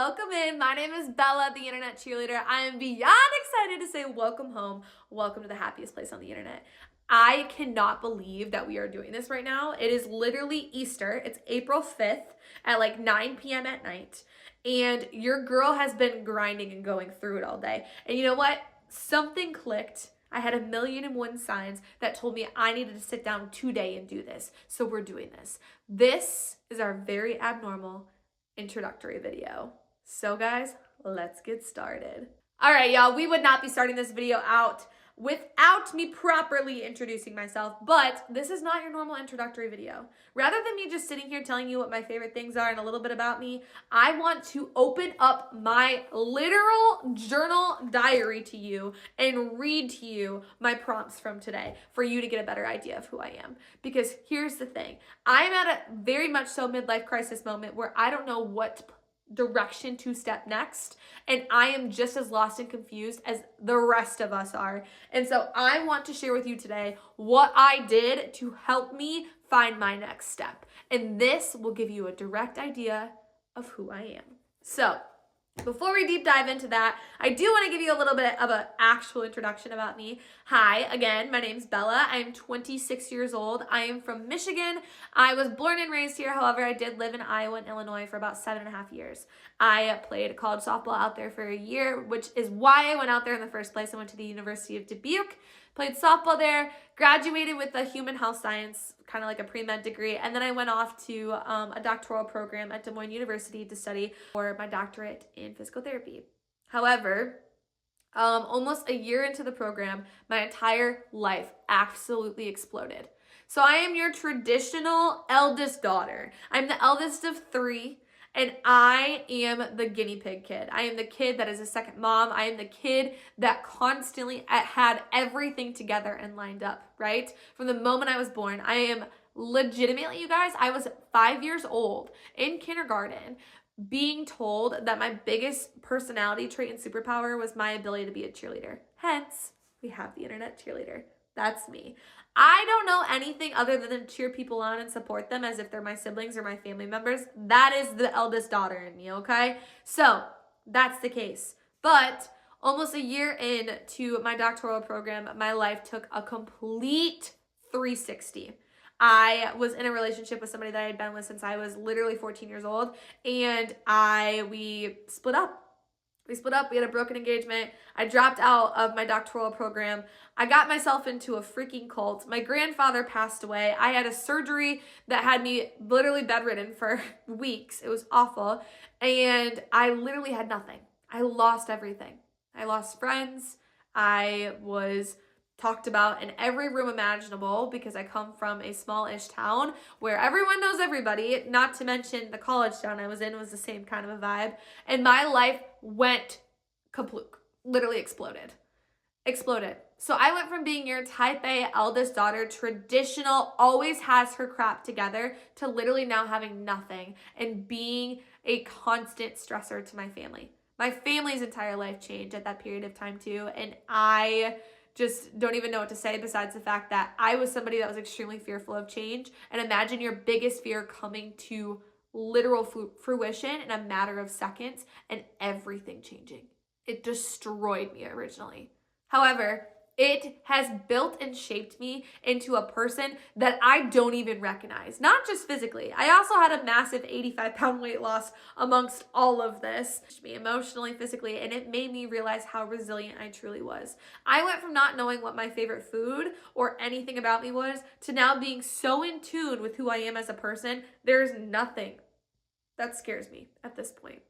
welcome in. My name is Bella, the Internet Cheerleader. I am beyond excited to say welcome home. Welcome to the happiest place on the internet. I cannot believe that we are doing this right now. It is literally Easter. It's April 5th at like 9 p.m. at night. And your girl has been grinding and going through it all day. And you know what? Something clicked. I had 1,000,001 signs that told me I needed to sit down today and do this. So we're doing this. This is our very abnormal introductory video. So guys, let's get started. All right, y'all, we would not be starting this video out without me properly introducing myself, but this is not your normal introductory video. Rather than me just sitting here telling you what my favorite things are and a little bit about me, I want to open up my literal journal diary to you and read to you my prompts from today for you to get a better idea of who I am. Because here's the thing, I'm at a very much so midlife crisis moment where I don't know what direction to step next, and I am just as lost and confused as the rest of us are. And so I want to share with you today what I did to help me find my next step, and this will give you a direct idea of who I am. So before we deep dive into that, I do want to give you a little bit of an actual introduction about me. Hi, again, my name's Bella. I am 26 years old. I am from Michigan. I was born and raised here. However, I did live in Iowa and Illinois for about 7.5 years. I played college softball out there for a year, which is why I went out there in the first place. I went to the University of Dubuque, played softball there, graduated with a human health science, kind of like a pre-med degree, and then I went off to a doctoral program at Des Moines University to study for my doctorate in physical therapy. However, almost a year into the program, my entire life absolutely exploded. So I am your traditional eldest daughter. I'm the eldest of 3. And I am the guinea pig kid. I am the kid that is a second mom. I am the kid that constantly had everything together and lined up, right? From the moment I was born, I am legitimately, you guys, I was 5 years old in kindergarten being told that my biggest personality trait and superpower was my ability to be a cheerleader. Hence, we have the Internet Cheerleader. That's me. I don't know anything other than to cheer people on and support them as if they're my siblings or my family members. That is the eldest daughter in me, okay? So that's the case. But almost a year into my doctoral program, my life took a complete 360. I was in a relationship with somebody that I had been with since I was literally 14 years old, and we split up. We had a broken engagement. I dropped out of my doctoral program. I got myself into a freaking cult. My grandfather passed away. I had a surgery that had me literally bedridden for weeks. It was awful. And I literally had nothing. I lost everything. I lost friends. I was talked about in every room imaginable because I come from a small-ish town where everyone knows everybody, not to mention the college town I was in was the same kind of a vibe. And my life went literally exploded. So I went from being your type A eldest daughter, traditional, always has her crap together, to literally now having nothing and being a constant stressor to my family. My family's entire life changed at that period of time too, and I just don't even know what to say besides the fact that I was somebody that was extremely fearful of change. And imagine your biggest fear coming to literal fruition in a matter of seconds and everything changing. It destroyed me originally. However, it has built and shaped me into a person that I don't even recognize, not just physically. I also had a massive 85-pound weight loss amongst all of this, me emotionally, physically, and it made me realize how resilient I truly was. I went from not knowing what my favorite food or anything about me was to now being so in tune with who I am as a person. There's nothing that scares me at this point,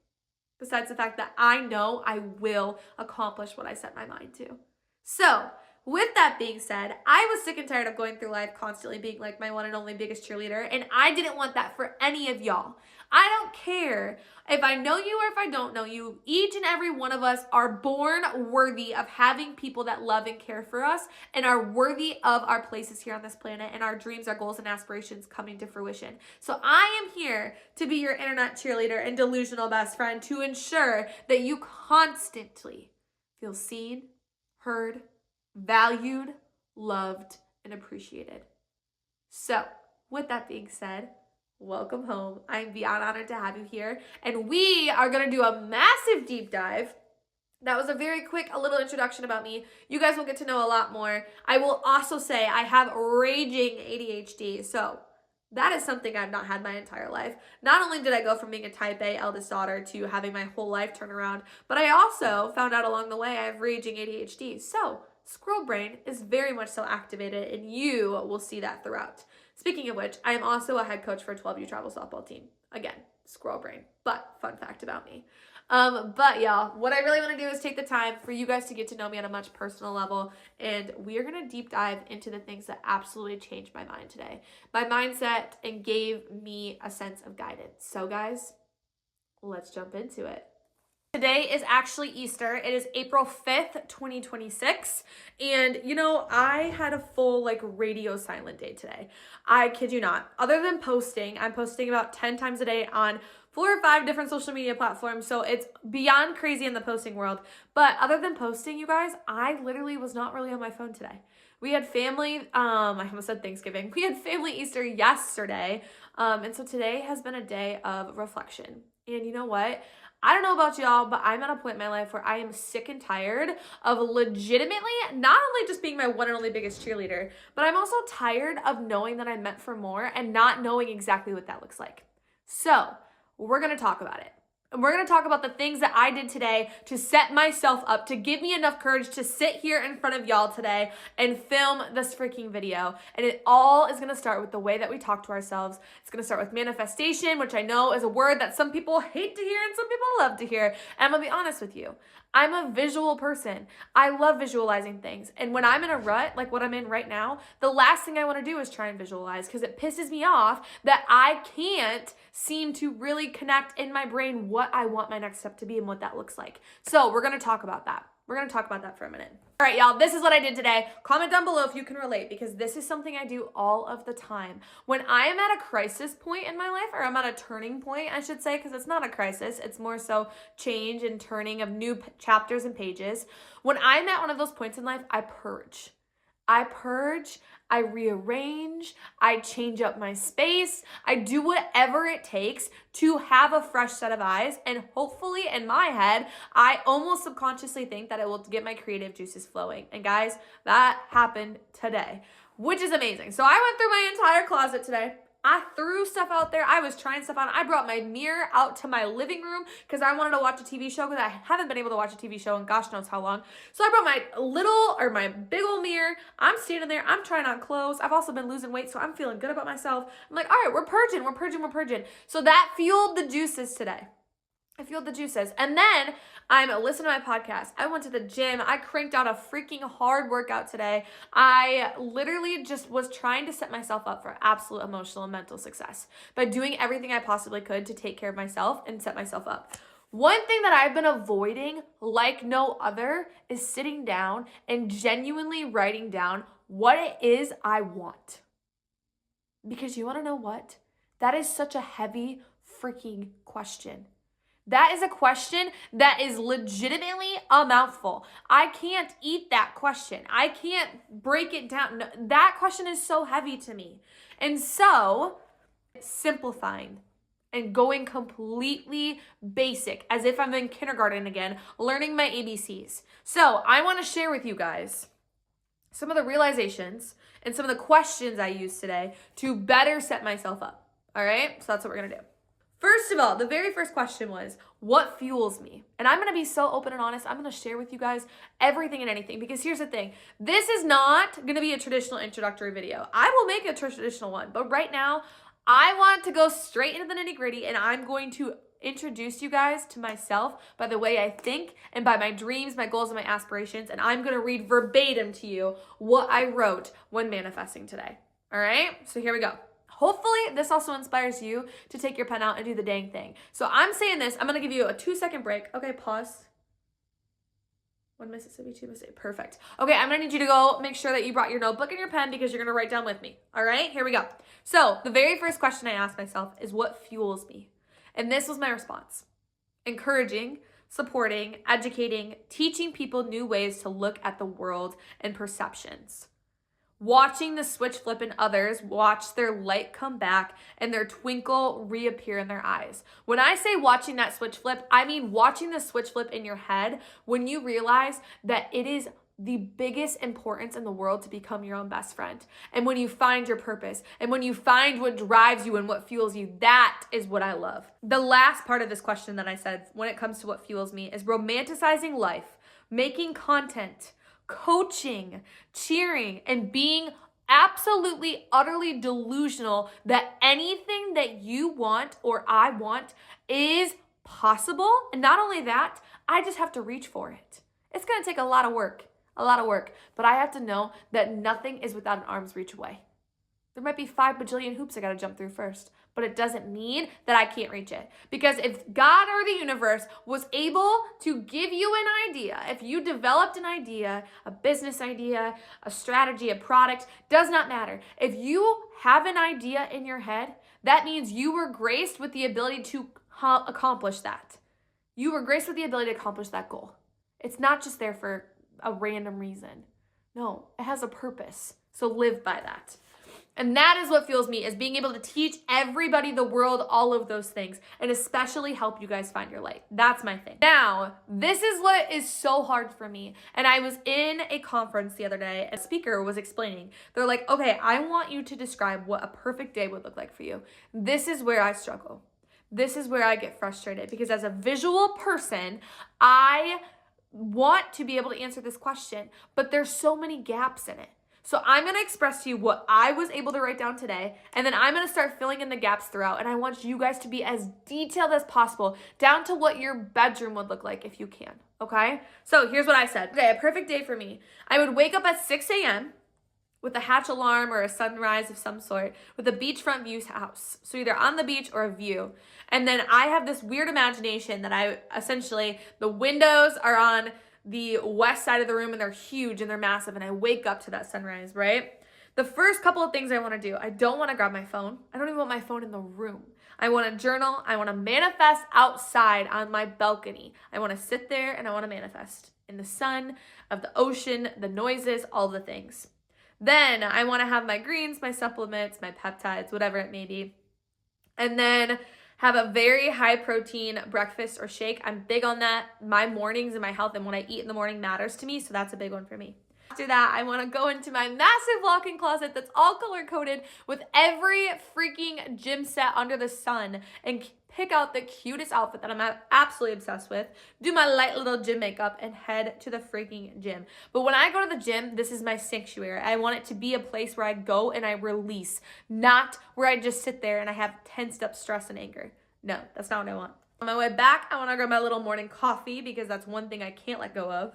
besides the fact that I know I will accomplish what I set my mind to. So, with that being said, I was sick and tired of going through life constantly being like my one and only biggest cheerleader, and I didn't want that for any of y'all. I don't care if I know you or if I don't know you. Each and every one of us are born worthy of having people that love and care for us and are worthy of our places here on this planet and our dreams, our goals, and aspirations coming to fruition. So I am here to be your internet cheerleader and delusional best friend to ensure that you constantly feel seen, heard, valued, loved, and appreciated. So, with that being said, welcome home. I'm beyond honored to have you here. And we are going to do a massive deep dive. That was a very quick, a little introduction about me. You guys will get to know a lot more. I will also say I have raging ADHD. So that is something I've not had my entire life. Not only did I go from being a type A eldest daughter to having my whole life turn around, but I also found out along the way I have raging ADHD. So squirrel brain is very much so activated, and you will see that throughout. Speaking of which, I am also a head coach for a 12U travel softball team. Again, squirrel brain, but fun fact about me. But y'all, what I really want to do is take the time for you guys to get to know me on a much personal level, and we are going to deep dive into the things that absolutely changed my mind today, my mindset, and gave me a sense of guidance. So guys, let's jump into it. Today is actually Easter. It is April 5th, 2026. And you know, I had a full radio silent day today. I kid you not. Other than posting, I'm posting about 10 times a day on 4 or 5 different social media platforms. So it's beyond crazy in the posting world. But other than posting, you guys, I literally was not really on my phone today. We had family, I almost said Thanksgiving. We had family Easter yesterday. And so today has been a day of reflection. And you know what? I don't know about y'all, but I'm at a point in my life where I am sick and tired of legitimately not only just being my one and only biggest cheerleader, but I'm also tired of knowing that I'm meant for more and not knowing exactly what that looks like. So we're going to talk about it. And we're going to talk about the things that I did today to set myself up, to give me enough courage to sit here in front of y'all today and film this freaking video. And it all is going to start with the way that we talk to ourselves. It's going to start with manifestation, which I know is a word that some people hate to hear and some people love to hear. And I'm going to be honest with you. I'm a visual person. I love visualizing things. And when I'm in a rut, like what I'm in right now, the last thing I want to do is try and visualize, because it pisses me off that I can't seem to really connect in my brain what I want my next step to be and what that looks like. So we're going to talk about that. We're going to talk about that for a minute. All right, y'all, this is what I did today. Comment down below if you can relate, because this is something I do all of the time. When I am at a crisis point in my life, or I'm at a turning point, I should say, because it's not a crisis, it's more so change and turning of new chapters and pages. When I'm at one of those points in life, I purge. I rearrange, I change up my space, I do whatever it takes to have a fresh set of eyes, and hopefully in my head, I almost subconsciously think that it will get my creative juices flowing. And guys, that happened today, which is amazing. So I went through my entire closet today. I threw stuff out there. I was trying stuff on. I brought my mirror out to my living room because I wanted to watch a TV show, because I haven't been able to watch a TV show in gosh knows how long. So I brought my big old mirror. I'm standing there. I'm trying on clothes. I've also been losing weight, so I'm feeling good about myself. I'm like, all right, we're purging. So that fueled the juices today. And then I'm listening to my podcast. I went to the gym. I cranked out a freaking hard workout today. I literally just was trying to set myself up for absolute emotional and mental success by doing everything I possibly could to take care of myself and set myself up. One thing that I've been avoiding like no other is sitting down and genuinely writing down what it is I want. Because you want to know what? That is such a heavy freaking question. That is a question that is legitimately a mouthful. I can't eat that question. I can't break it down. No, that question is so heavy to me. And so, simplifying and going completely basic, as if I'm in kindergarten again, learning my ABCs. So, I want to share with you guys some of the realizations and some of the questions I used today to better set myself up. All right? So, that's what we're going to do. First of all, the very first question was, what fuels me? And I'm going to be so open and honest. I'm going to share with you guys everything and anything, because here's the thing. This is not going to be a traditional introductory video. I will make a traditional one, but right now I want to go straight into the nitty-gritty, and I'm going to introduce you guys to myself by the way I think and by my dreams, my goals, and my aspirations, and I'm going to read verbatim to you what I wrote when manifesting today. All right? So here we go. Hopefully, this also inspires you to take your pen out and do the dang thing. So I'm saying this. I'm going to give you a 2-second break. Okay, pause. 1 Mississippi, 2 Mississippi. Perfect. Okay, I'm going to need you to go make sure that you brought your notebook and your pen, because you're going to write down with me. All right, here we go. So the very first question I asked myself is, what fuels me? And this was my response. Encouraging, supporting, educating, teaching people new ways to look at the world and perceptions. watching the switch flip in others, watch their light come back and their twinkle reappear in their eyes. When I say watching that switch flip, I mean watching the switch flip in your head when you realize that it is the biggest importance in the world to become your own best friend. And when you find your purpose and when you find what drives you and what fuels you, that is what I love. The last part of this question that I said when it comes to what fuels me is romanticizing life, making content, coaching, cheering, and being absolutely, utterly delusional that anything that you want or I want is possible. And not only that, I just have to reach for it. It's going to take a lot of work, but I have to know that nothing is without an arm's reach away. There might be 5 bajillion hoops I got to jump through first, but it doesn't mean that I can't reach it. Because if God or the universe was able to give you an idea, if you developed an idea, a business idea, a strategy, a product, does not matter. If you have an idea in your head, that means you were graced with the ability to accomplish that. You were graced with the ability to accomplish that goal. It's not just there for a random reason. No, it has a purpose. So live by that. And that is what fuels me, is being able to teach everybody, the world, all of those things, and especially help you guys find your light. That's my thing. Now, this is what is so hard for me. And I was in a conference the other day, a speaker was explaining. They're like, okay, I want you to describe what a perfect day would look like for you. This is where I struggle. This is where I get frustrated, because as a visual person, I want to be able to answer this question, but there's so many gaps in it. So I'm going to express to you what I was able to write down today, and then I'm going to start filling in the gaps throughout, and I want you guys to be as detailed as possible, down to what your bedroom would look like if you can, okay? So here's what I said. Okay, a perfect day for me. I would wake up at 6 a.m. with a hatch alarm or a sunrise of some sort, with a beachfront view house. So either on the beach or a view. And then I have this weird imagination that the windows are on the west side of the room, and they're huge and they're massive, and I wake up to that sunrise, right? The first couple of things I want to do, I don't want to grab my phone. I don't even want my phone in the room. I want to journal. I want to manifest outside on my balcony. I want to sit there and I want to manifest in the sun, of the ocean, the noises, all the things. Then I want to have my greens, my supplements, my peptides, whatever it may be. And then have a very high protein breakfast or shake. I'm big on that. My mornings and my health and what I eat in the morning matters to me, so that's a big one for me. After that, I want to go into my massive walk-in closet that's all color-coded with every freaking gym set under the sun and pick out the cutest outfit that I'm absolutely obsessed with, do my light little gym makeup, and head to the freaking gym. But when I go to the gym, this is my sanctuary. I want it to be a place where I go and I release, not where I just sit there and I have tensed up stress and anger. No, that's not what I want. On my way back, I want to grab my little morning coffee, because that's one thing I can't let go of.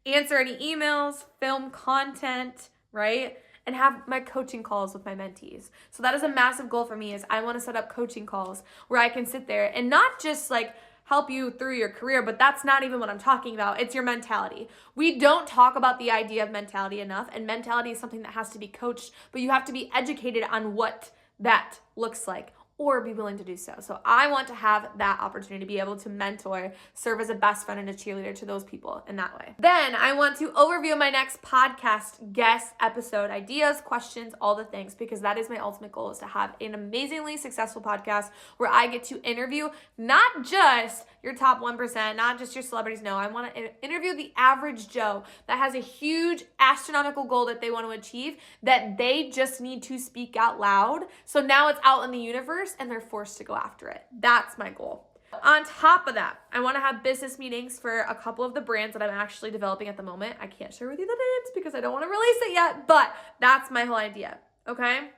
Answer any emails, film content, right? And have my coaching calls with my mentees. So that is a massive goal for me, is I want to set up coaching calls where I can sit there and not just like help you through your career, but that's not even what I'm talking about. It's your mentality. We don't talk about the idea of mentality enough, and mentality is something that has to be coached, but you have to be educated on what that looks like, or be willing to do so. So I want to have that opportunity to be able to mentor, serve as a best friend and a cheerleader to those people in that way. Then I want to overview my next podcast guest episode, ideas, questions, all the things, because that is my ultimate goal, is to have an amazingly successful podcast where I get to interview not just your top 1%, not just your celebrities. No, I want to interview the average Joe that has a huge astronomical goal that they want to achieve, that they just need to speak out loud. So now it's out in the universe and they're forced to go after it. That's my goal. On top of that, I want to have business meetings for a couple of the brands that I'm actually developing at the moment. I can't share with you the names because I don't want to release it yet, but that's my whole idea, okay?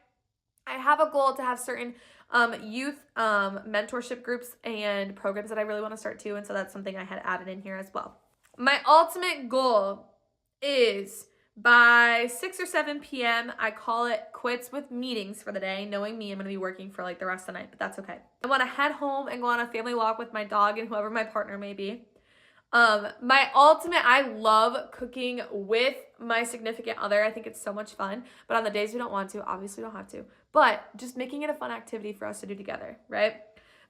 I have a goal to have certain youth mentorship groups and programs that I really want to start too, and so that's something I had added in here as well. My ultimate goal is by 6 or 7 p.m., I call it quits with meetings for the day. Knowing me, I'm going to be working for like the rest of the night, but that's okay. I want to head home and go on a family walk with my dog and whoever my partner may be. I love cooking with my significant other. I think it's so much fun, but on the days we don't want to, obviously we don't have to, but just making it a fun activity for us to do together, right?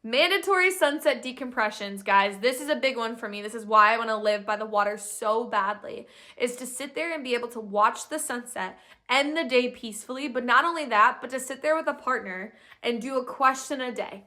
Mandatory sunset decompressions, guys. This is a big one for me. This is why I want to live by the water so badly, is to sit there and be able to watch the sunset, end the day peacefully, but not only that, but to sit there with a partner and do a question a day.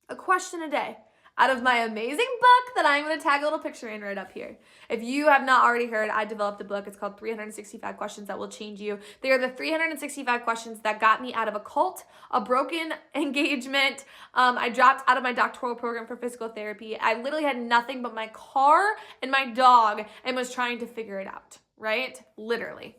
A question a day. Out of my amazing book that I'm going to tag a little picture in right up here. If you have not already heard, I developed a book. It's called 365 Questions That Will Change You. They are the 365 questions that got me out of a cult, a broken engagement. I dropped out of my doctoral program for physical therapy. I literally had nothing but my car and my dog and was trying to figure it out, right? Literally.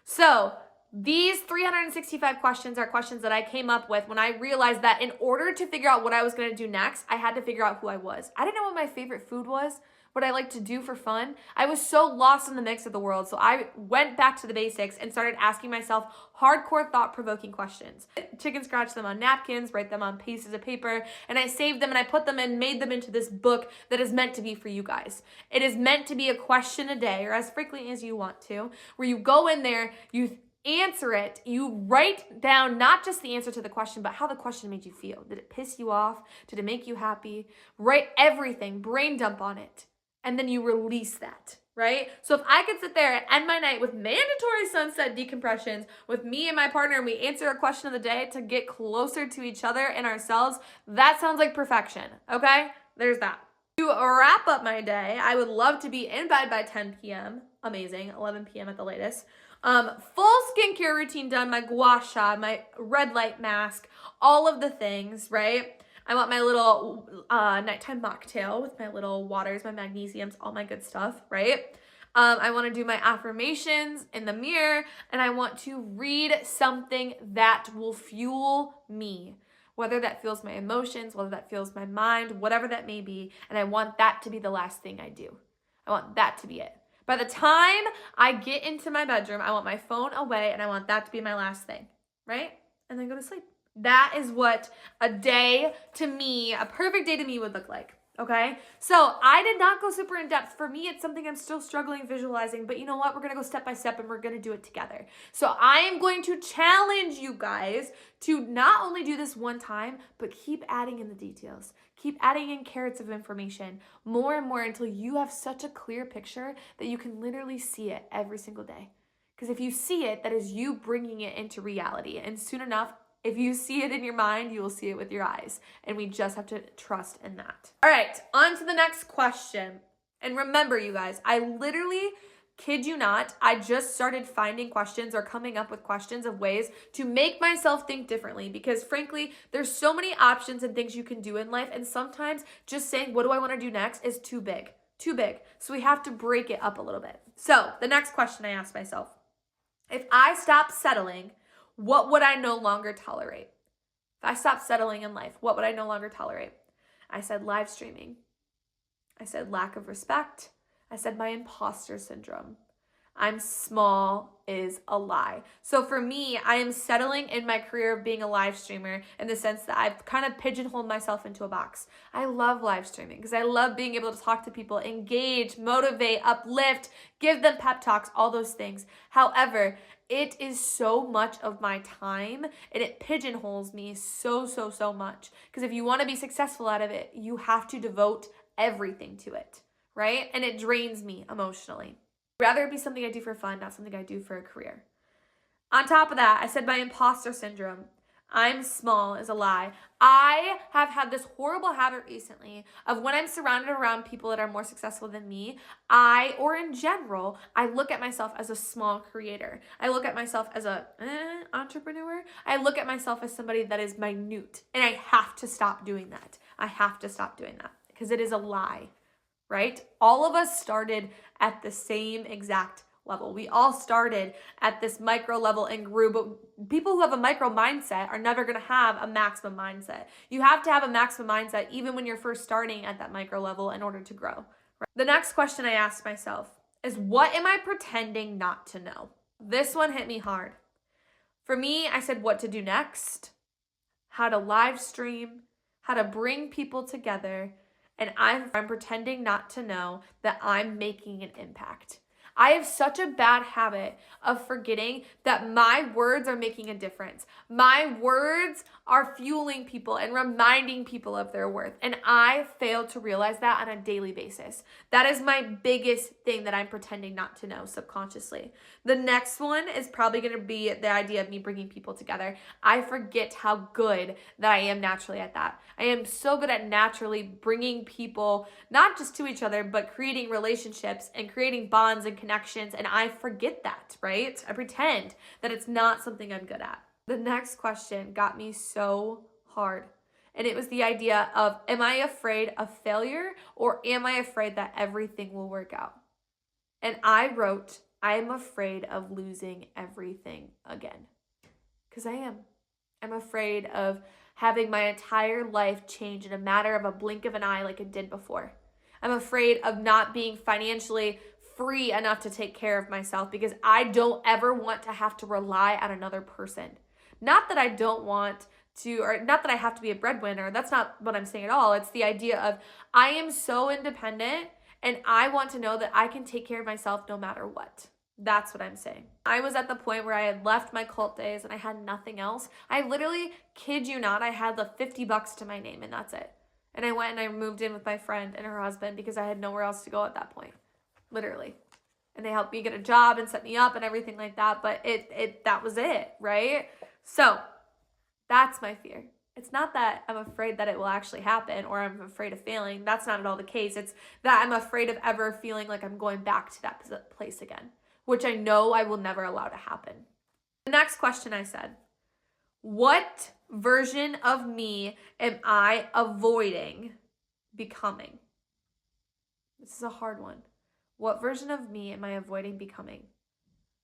So these 365 questions are questions that I came up with when I realized that in order to figure out what I was going to do next, I had to figure out who I was. I didn't know what my favorite food was, what I like to do for fun. I was so lost in the mix of the world. So I went back to the basics and started asking myself hardcore thought-provoking questions. Chicken scratch them on napkins, write them on pieces of paper, and I saved them and I put them and made them into this book that is meant to be for you guys. It is meant to be a question a day, or as frequently as you want to, where you go in there, you answer it, you write down not just the answer to the question, but how the question made you feel. Did it piss you off? Did it make you happy? Write everything, brain dump on it, and then you release that, right? So if I could sit there and end my night with mandatory sunset decompressions with me and my partner, and we answer a question of the day to get closer to each other and ourselves, that sounds like perfection, okay? There's that. To wrap up my day, I would love to be in bed by 10 p.m. Amazing, 11 p.m. at the latest. Full skincare routine done, my gua sha, my red light mask, all of the things, right? I want my little nighttime mocktail with my little waters, my magnesiums, all my good stuff, right? I want to do my affirmations in the mirror, and I want to read something that will fuel me, whether that fuels my emotions, whether that fuels my mind, whatever that may be, and I want that to be the last thing I do. I want that to be it. By the time I get into my bedroom, I want my phone away and I want that to be my last thing, right? And then go to sleep. That is what a day to me, a perfect day to me would look like, okay? So I did not go super in depth. For me, it's something I'm still struggling visualizing, but you know what? We're gonna go step by step and we're gonna do it together. So I am going to challenge you guys to not only do this one time, but keep adding in the details. Keep adding in carrots of information more and more until you have such a clear picture that you can literally see it every single day. Because if you see it, that is you bringing it into reality. And soon enough, if you see it in your mind, you will see it with your eyes. And we just have to trust in that. All right, on to the next question. And remember, you guys, I literally, kid you not, I just started finding questions or coming up with questions of ways to make myself think differently, because frankly, there's so many options and things you can do in life, and sometimes just saying, what do I want to do next, is too big. So we have to break it up a little bit. So the next question I asked myself, if I stop settling, what would I no longer tolerate? If I stopped settling in life, what would I no longer tolerate? I said live streaming. I said lack of respect. I said my imposter syndrome. I'm small is a lie. So for me, I am settling in my career of being a live streamer in the sense that I've kind of pigeonholed myself into a box. I love live streaming because I love being able to talk to people, engage, motivate, uplift, give them pep talks, all those things. However, it is so much of my time and it pigeonholes me so much. Because if you want to be successful out of it, you have to devote everything to it, right? And it drains me emotionally. I'd rather it be something I do for fun, not something I do for a career. On top of that, I said my imposter syndrome. I'm small is a lie. I have had this horrible habit recently of when I'm surrounded around people that are more successful than me, or in general, I look at myself as a small creator. I look at myself as a entrepreneur. I look at myself as somebody that is minute, and I have to stop doing that. I have to stop doing that because it is a lie, right? All of us started at the same exact level. We all started at this micro level and grew, but people who have a micro mindset are never going to have a maximum mindset. You have to have a maximum mindset even when you're first starting at that micro level in order to grow. Right? The next question I asked myself is, what am I pretending not to know? This one hit me hard. For me, I said what to do next, how to live stream, how to bring people together, and I'm pretending not to know that I'm making an impact. I have such a bad habit of forgetting that my words are making a difference. My words are fueling people and reminding people of their worth. And I fail to realize that on a daily basis. That is my biggest thing that I'm pretending not to know subconsciously. The next one is probably going to be the idea of me bringing people together. I forget how good that I am naturally at that. I am so good at naturally bringing people, not just to each other, but creating relationships and creating bonds and connections. And I forget that, right? I pretend that it's not something I'm good at. The next question got me so hard. And it was the idea of, am I afraid of failure or am I afraid that everything will work out? And I wrote, I am afraid of losing everything again. Because I am. I'm afraid of having my entire life change in a matter of a blink of an eye like it did before. I'm afraid of not being financially free enough to take care of myself because I don't ever want to have to rely on another person. Not that I don't want to, or not that I have to be a breadwinner. That's not what I'm saying at all. It's the idea of I am so independent and I want to know that I can take care of myself no matter what. That's what I'm saying. I was at the point where I had left my cult days and I had nothing else. I literally, kid you not, I had the $50 to my name and that's it. And I went and I moved in with my friend and her husband because I had nowhere else to go at that point. Literally. And they helped me get a job and set me up and everything like that. But that was it, right? So that's my fear. It's not that I'm afraid that it will actually happen or I'm afraid of failing. That's not at all the case. It's that I'm afraid of ever feeling like I'm going back to that place again, which I know I will never allow to happen. The next question I said, what version of me am I avoiding becoming? This is a hard one. What version of me am I avoiding becoming?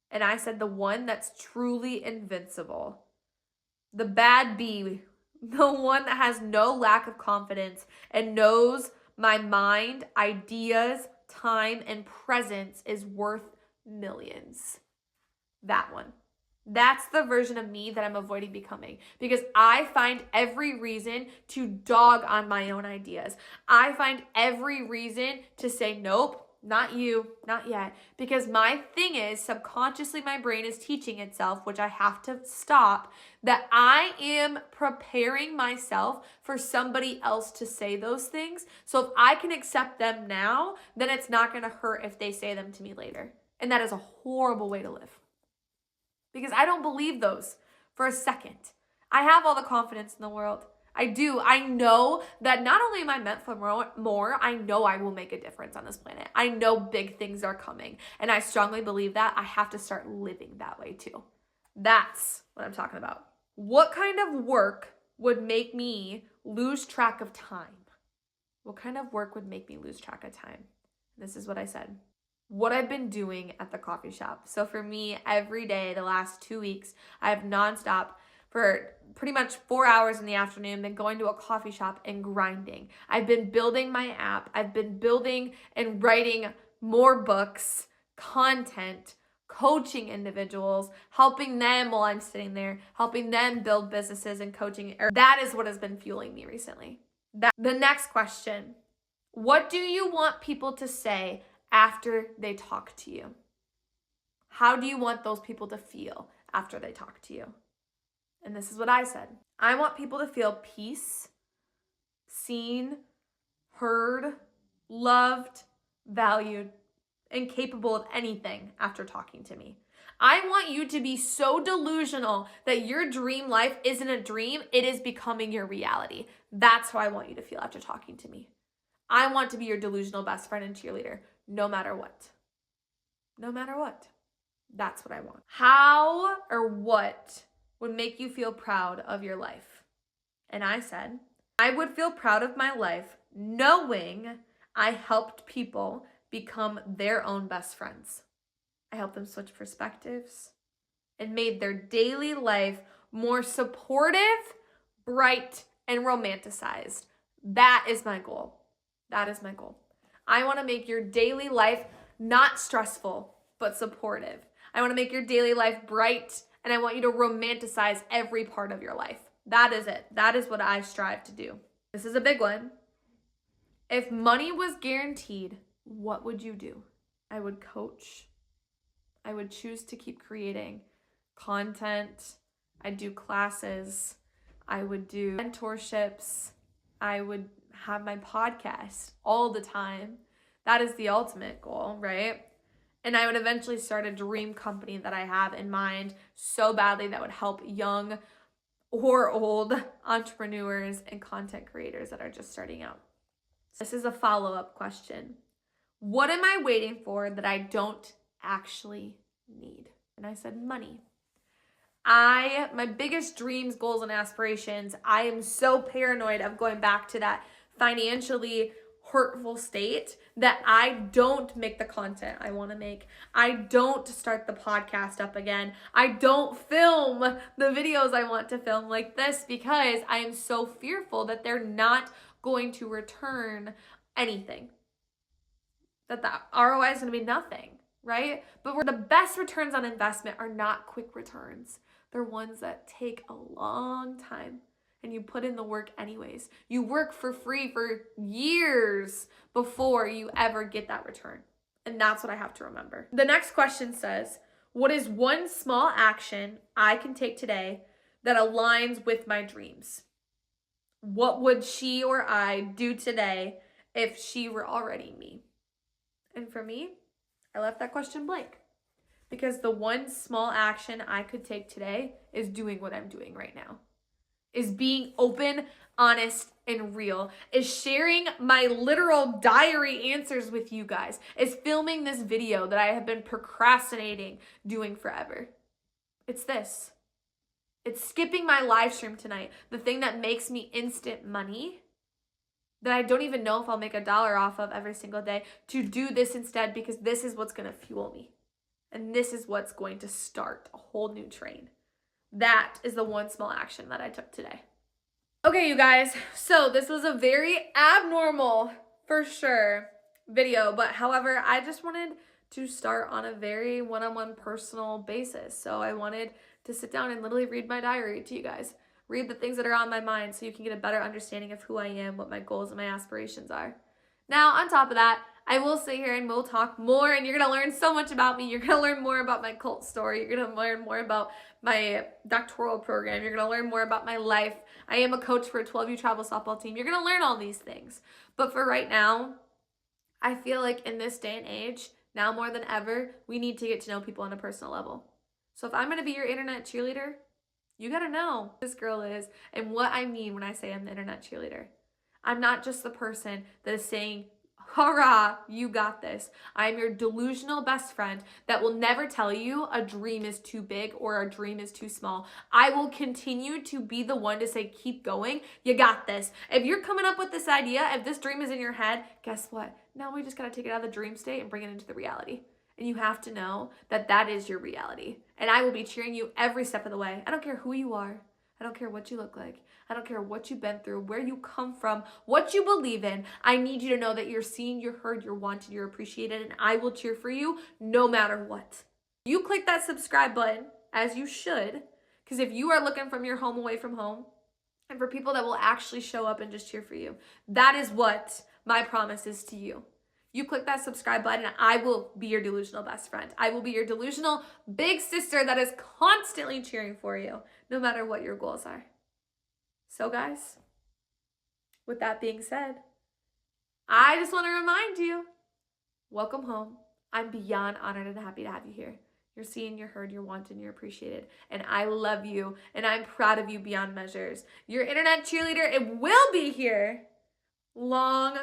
And I said the one that's truly invincible. The bad bee, the one that has no lack of confidence and knows my mind, ideas, time, and presence is worth millions. That one. That's the version of me that I'm avoiding becoming because I find every reason to dog on my own ideas. I find every reason to say, nope, not you, not yet. Because my thing is, subconsciously my brain is teaching itself, which I have to stop, that I am preparing myself for somebody else to say those things. So if I can accept them now, then it's not going to hurt if they say them to me later. And that is a horrible way to live. Because I don't believe those for a second. I have all the confidence in the world. I do. I know that not only am I meant for more, I know I will make a difference on this planet. I know big things are coming. And I strongly believe that I have to start living that way too. That's what I'm talking about. What kind of work would make me lose track of time? What kind of work would make me lose track of time? This is what I said. What I've been doing at the coffee shop. So for me, every day, the last 2 weeks, I've nonstop for pretty much 4 hours in the afternoon been going to a coffee shop and grinding. I've been building my app. I've been building and writing more books, content, coaching individuals, helping them while I'm sitting there, helping them build businesses and coaching. That is what has been fueling me recently. The next question, what do you want people to say after they talk to you? How do you want those people to feel after they talk to you? And this is what I said. I want people to feel peace, seen, heard, loved, valued, and capable of anything after talking to me. I want you to be so delusional that your dream life isn't a dream, it is becoming your reality. That's how I want you to feel after talking to me. I want to be your delusional best friend and cheerleader. No matter what. No matter what. That's what I want. How or what would make you feel proud of your life? And I said, I would feel proud of my life knowing I helped people become their own best friends. I helped them switch perspectives and made their daily life more supportive, bright, and romanticized. That is my goal. That is my goal. I want to make your daily life not stressful, but supportive. I want to make your daily life bright, and I want you to romanticize every part of your life. That is it. That is what I strive to do. This is a big one. If money was guaranteed, what would you do? I would coach I would choose to keep creating content. I'd do classes. I would do mentorships. I would have my podcast all the time. That is the ultimate goal, right? And I would eventually start a dream company that I have in mind so badly that would help young or old entrepreneurs and content creators that are just starting out. This is a follow-up question. What am I waiting for that I don't actually need? And I said money. My biggest dreams, goals, and aspirations, I am so paranoid of going back to that financially hurtful state that I don't make the content I want to make. I don't start the podcast up again. I don't film the videos I want to film like this because I am so fearful that they're not going to return anything. That the ROI is going to be nothing, right? But the best returns on investment are not quick returns. They're ones that take a long time. And you put in the work anyways. You work for free for years before you ever get that return. And that's what I have to remember. The next question says, what is one small action I can take today that aligns with my dreams? What would she or I do today if she were already me? And for me, I left that question blank. Because the one small action I could take today is doing what I'm doing right now. Is being open, honest, and real. Is sharing my literal diary answers with you guys. Is filming this video that I have been procrastinating doing forever. It's this. It's skipping my live stream tonight. The thing that makes me instant money that I don't even know if I'll make $1 off of every single day, to do this instead because this is what's going to fuel me. And this is what's going to start a whole new train. That is the one small action that I took today. Okay, you guys, so this was a very abnormal, for sure, video, but however, I just wanted to start on a very one-on-one personal basis. So I wanted to sit down and literally read my diary to you guys. Read the things that are on my mind so you can get a better understanding of who I am, what my goals and my aspirations are. Now, on top of that, I will sit here and we'll talk more, and you're going to learn so much about me. You're going to learn more about my cult story. You're going to learn more about my doctoral program. You're going to learn more about my life. I am a coach for a 12U travel softball team. You're going to learn all these things. But for right now, I feel like in this day and age, now more than ever, we need to get to know people on a personal level. So if I'm going to be your internet cheerleader, you got to know who this girl is and what I mean when I say I'm the internet cheerleader. I'm not just the person that is saying, hurrah, you got this. I am your delusional best friend that will never tell you a dream is too big or a dream is too small. I will continue to be the one to say, keep going. You got this. If you're coming up with this idea, if this dream is in your head, guess what? Now we just got to take it out of the dream state and bring it into the reality. And you have to know that that is your reality. And I will be cheering you every step of the way. I don't care who you are. I don't care what you look like. I don't care what you've been through, where you come from, what you believe in. I need you to know that you're seen, you're heard, you're wanted, you're appreciated, and I will cheer for you no matter what. You click that subscribe button, as you should, because if you are looking from your home away from home, and for people that will actually show up and just cheer for you, that is what my promise is to you. You click that subscribe button and I will be your delusional best friend. I will be your delusional big sister that is constantly cheering for you, no matter what your goals are. So guys, with that being said, I just want to remind you, welcome home. I'm beyond honored and happy to have you here. You're seen, you're heard, you're wanted, and you're appreciated. And I love you, and I'm proud of you beyond measures. Your internet cheerleader, it will be here long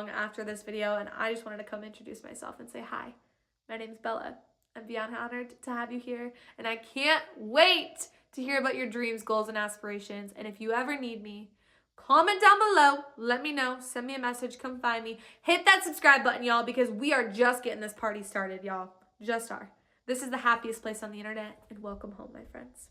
after this video, and I just wanted to come introduce myself and say hi. My name's Bella. I'm beyond honored to have you here, and I can't wait to hear about your dreams, goals, and aspirations. And if you ever need me, comment down below, let me know, send me a message, come find me. Hit that subscribe button, y'all, because we are just getting this party started, y'all. Just are. This is the happiest place on the internet, and welcome home, my friends.